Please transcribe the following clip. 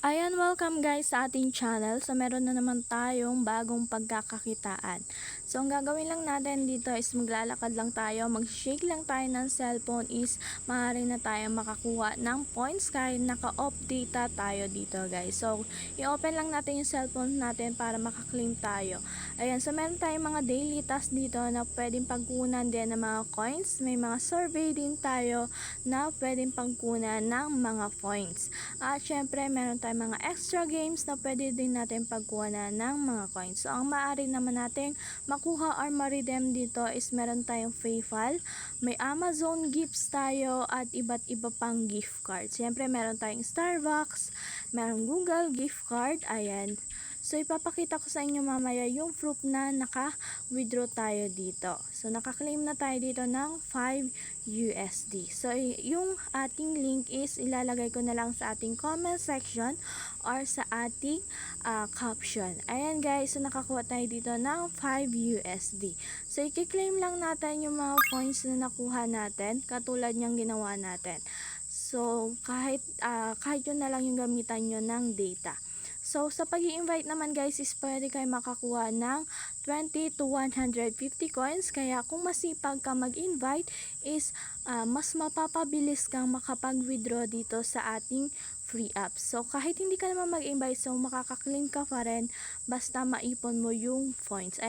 Ayan, welcome guys sa ating channel. So, meron na naman tayong bagong pagkakakitaan. So, ang gagawin lang natin dito is maglalakad lang tayo, mag-shake lang tayo ng cellphone is maaari na tayo makakuha ng points kahit naka-off data tayo dito guys. So, i-open lang natin yung cellphone natin para makaklaim tayo. Ayan, so meron tayong mga daily tasks dito na pwedeng pagkunan din ng mga coins. May mga survey din tayo na pwedeng pagkunan ng mga points. At syempre, meron tayong mga extra games na pwede din natin pagkuha ng mga coins. So, ang maaari naman natin makuha or ma-redeem dito is meron tayong PayPal, may Amazon gifts tayo at iba't iba pang gift cards. Syempre, meron tayong Starbucks, meron Google gift card, ayan. So, ipapakita ko sa inyo mamaya yung proof na naka-withdraw tayo dito. So, naka-claim na tayo dito ng 5 USD. So, yung ating link is ilalagay ko na lang sa ating comment section or sa ating caption. Ayan guys, so nakakuha tayo dito ng 5 USD. So, i-claim lang natin yung mga points na nakuha natin, katulad niyang ginawa natin. So, kahit yun na lang yung gamitan nyo ng data. So, sa pag-i-invite naman guys is pwede kayo makakuha ng 20 to 150 coins. Kaya kung masipag ka mag-invite is mas mapapabilis kang makapag-withdraw dito sa ating free app. So, kahit hindi ka naman mag-invite, so makaka-claim ka pa rin basta maipon mo yung points.